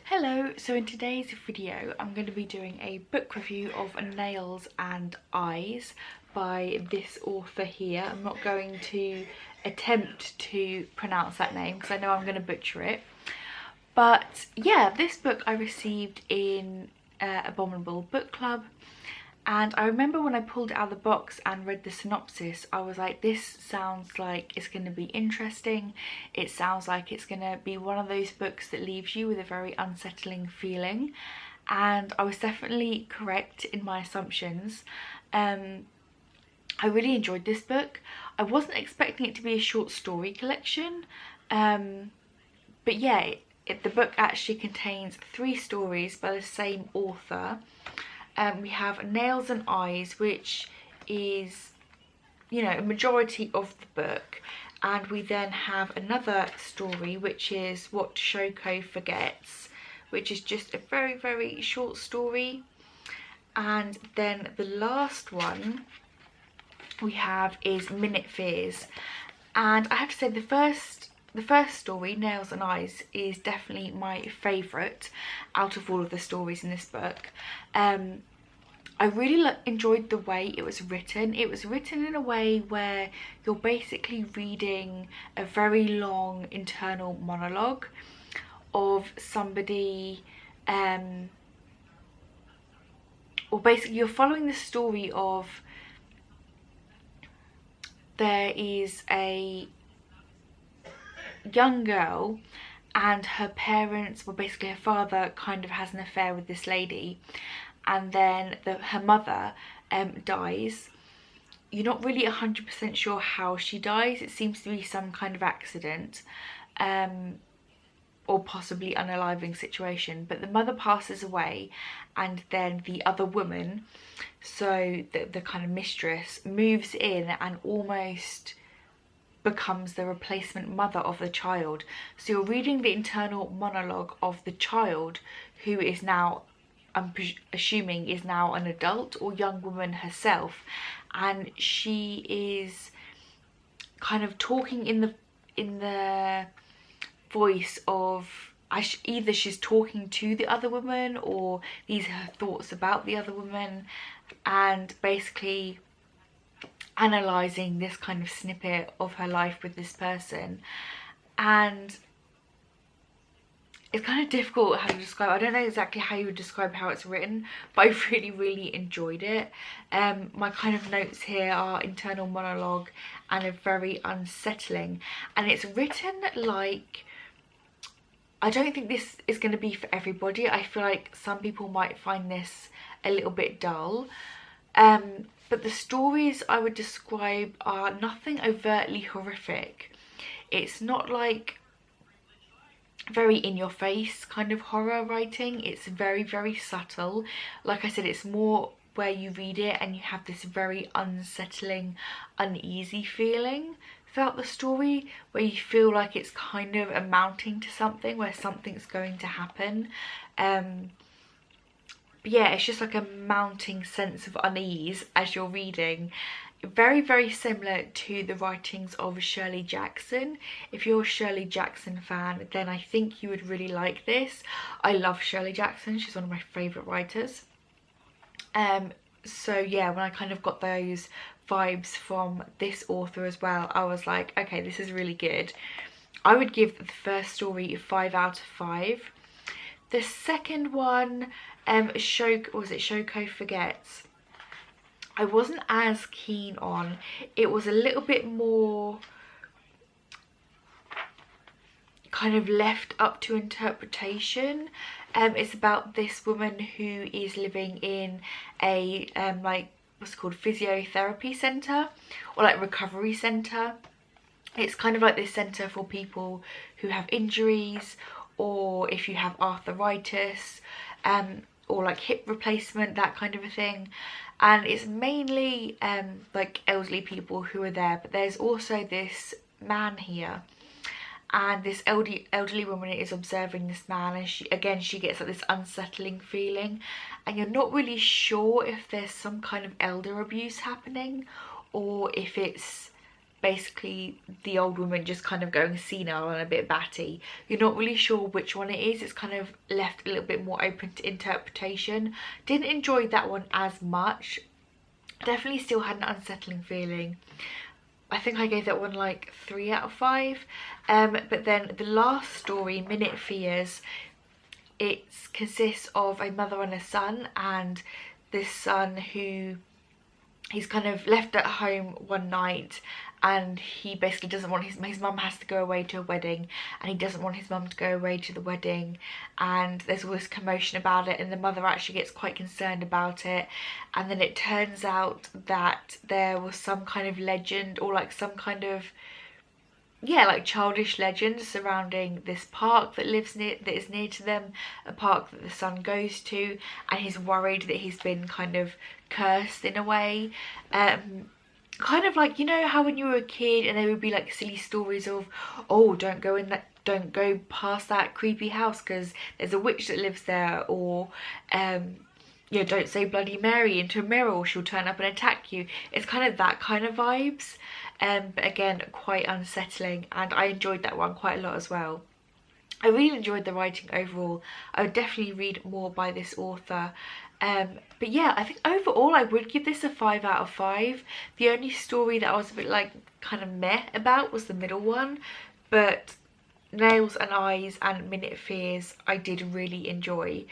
Hello, so in today's video I'm going to be doing a book review of Nails and Eyes by this author here. I'm not going to attempt to pronounce that name because I know I'm going to butcher it. But yeah, this book I received in Abominable Book Club. And I remember when I pulled it out of the box and read the synopsis, I was like, this sounds like it's going to be interesting. It sounds like it's going to be one of those books that leaves you with a very unsettling feeling. And I was definitely correct in my assumptions. I really enjoyed this book. I wasn't expecting it to be a short story collection. But yeah, the book actually contains 3 stories by the same author. We have Nails and Eyes, which is, you know, a majority of the book. And we then have another story, which is What Shoko Forgets, which is just a very, very short story. And then the last one we have is Minute Fears. And I have to say the first story, Nails and Eyes, is definitely my favourite out of all of the stories in this book. I really enjoyed the way it was written. It was written in a way where you're basically reading a very long internal monologue of somebody, or basically you're following the story of, there is a young girl and her parents, well basically her father kind of has an affair with this lady, and then her mother dies. You're not really 100% sure how she dies. It seems to be some kind of accident, or possibly unaliving situation, but the mother passes away, and then the other woman, so the kind of mistress, moves in and almost becomes the replacement mother of the child. So you're reading the internal monologue of the child, who is now, I'm assuming, is now an adult or young woman herself, and she is kind of talking in the voice of, either she's talking to the other woman or these are her thoughts about the other woman, and basically analysing this kind of snippet of her life with this person. And it's kind of difficult how to describe. I don't know exactly how you would describe how it's written, but I really enjoyed it. My kind of notes here are internal monologue and a very unsettling, and it's written like, I don't think this is going to be for everybody. I feel like some people might find this a little bit dull. But the stories I would describe are nothing overtly horrific. It's not like very in your face kind of horror writing. It's very subtle. Like I said, it's more where you read it and you have this very unsettling, uneasy feeling throughout the story, where you feel like it's kind of amounting to something, where something's going to happen. But yeah, it's just like a mounting sense of unease as you're reading. Very similar to the writings of Shirley Jackson. If you're a Shirley Jackson fan, then I think you would really like this. I love Shirley Jackson. She's one of my favourite writers. So yeah, when I kind of got those vibes from this author as well, I was like, okay, this is really good. I would give the first story 5 out of 5. The second one, Shoko Forgets, I wasn't as keen on. It was a little bit more kind of left up to interpretation. It's about this woman who is living in a like, what's it called, physiotherapy centre, or like recovery centre. It's kind of like this centre for people who have injuries, or if you have arthritis, or like hip replacement, that kind of a thing. And it's mainly like elderly people who are there, but there's also this man here, and this elderly woman is observing this man, and she gets like this unsettling feeling, and you're not really sure if there's some kind of elder abuse happening, or if it's basically the old woman just kind of going senile and a bit batty. You're not really sure which one it is. It's kind of left a little bit more open to interpretation. Didn't enjoy that one as much. Definitely still had an unsettling feeling. I think I gave that one like 3 out of 5. But then the last story, Minute Fears, it consists of a mother and a son, and this son who he's kind of left at home one night, and he basically doesn't want his mum has to go away to a wedding, and he doesn't want his mum to go away to the wedding, and there's all this commotion about it, and the mother actually gets quite concerned about it. And then it turns out that there was some kind of legend, or like some kind of, yeah, like childish legend surrounding this park that is near to them, a park that the son goes to, and he's worried that he's been kind of cursed in a way. Kind of like, you know how when you were a kid and there would be like silly stories of, oh, don't go past that creepy house because there's a witch that lives there, or you know, don't say Bloody Mary into a mirror or she'll turn up and attack you. It's kind of that kind of vibes. But again, quite unsettling, and I enjoyed that one quite a lot as well. I really enjoyed the writing overall. I would definitely read more by this author. But yeah, I think overall I would give this a 5 out of 5. The only story that I was a bit like kind of meh about was the middle one, but Nails and Eyes and Minute Fears I did really enjoy.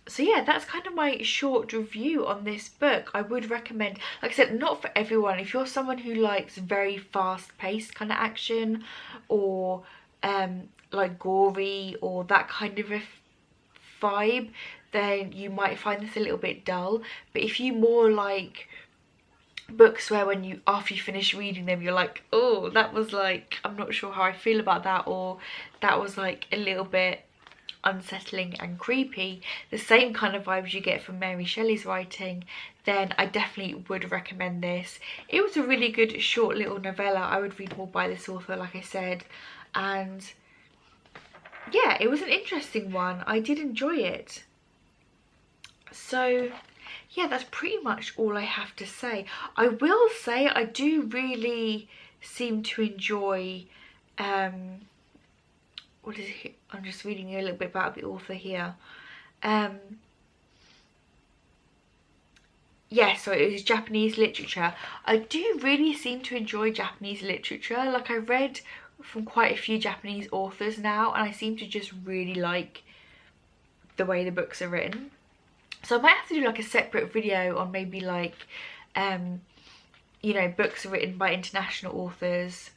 So yeah, that's kind of my short review on this book. I would recommend, like I said, not for everyone. If you're someone who likes very fast-paced kind of action, or like gory, or that kind of a vibe, then you might find this a little bit dull. But if you more like books where when you, after you finish reading them, you're like, oh, that was like, I'm not sure how I feel about that, or that was like a little bit unsettling and creepy, the same kind of vibes you get from Mary Shelley's writing, then I definitely would recommend this. It was a really good short little novella. I would read more by this author, like I said, and yeah, it was an interesting one. I did enjoy it. So yeah, that's pretty much all I have to say. I will say I do really seem to enjoy what is it? I'm just reading a little bit about the author here. Yeah, so it was Japanese literature. I do really seem to enjoy Japanese literature. Like, I read from quite a few Japanese authors now, and I seem to just really like the way the books are written. So I might have to do like a separate video on maybe like, you know, books written by international authors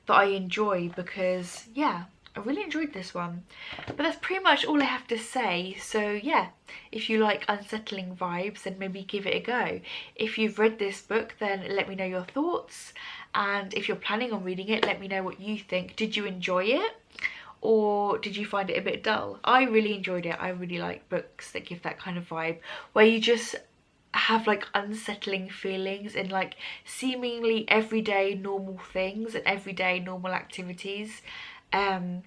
that I enjoy, because yeah, I really enjoyed this one. But that's pretty much all I have to say. So yeah, if you like unsettling vibes, then maybe give it a go. If you've read this book, then let me know your thoughts, and if you're planning on reading it, let me know what you think. Did you enjoy it, or did you find it a bit dull? I really enjoyed it. I really like books that give that kind of vibe, where you just have like unsettling feelings in like seemingly everyday normal things and everyday normal activities. Yeah,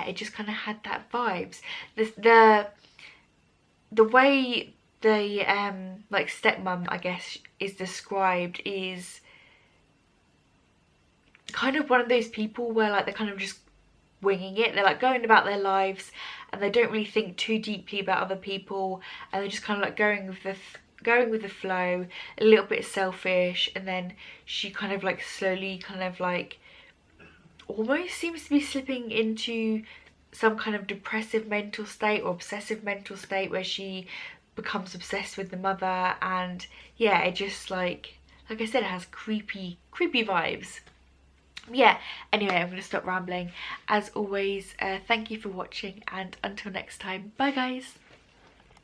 it just kind of had that vibes. The way the like stepmom, I guess, is described is kind of one of those people where like they're kind of just winging it. They're like going about their lives and they don't really think too deeply about other people, and they're just kind of like going with the flow, a little bit selfish. And then she kind of like slowly kind of like almost seems to be slipping into some kind of depressive mental state or obsessive mental state, where she becomes obsessed with the mother. And yeah, it just like I said, it has creepy vibes. Yeah, anyway, I'm going to stop rambling. As always, thank you for watching, and until next time, bye guys.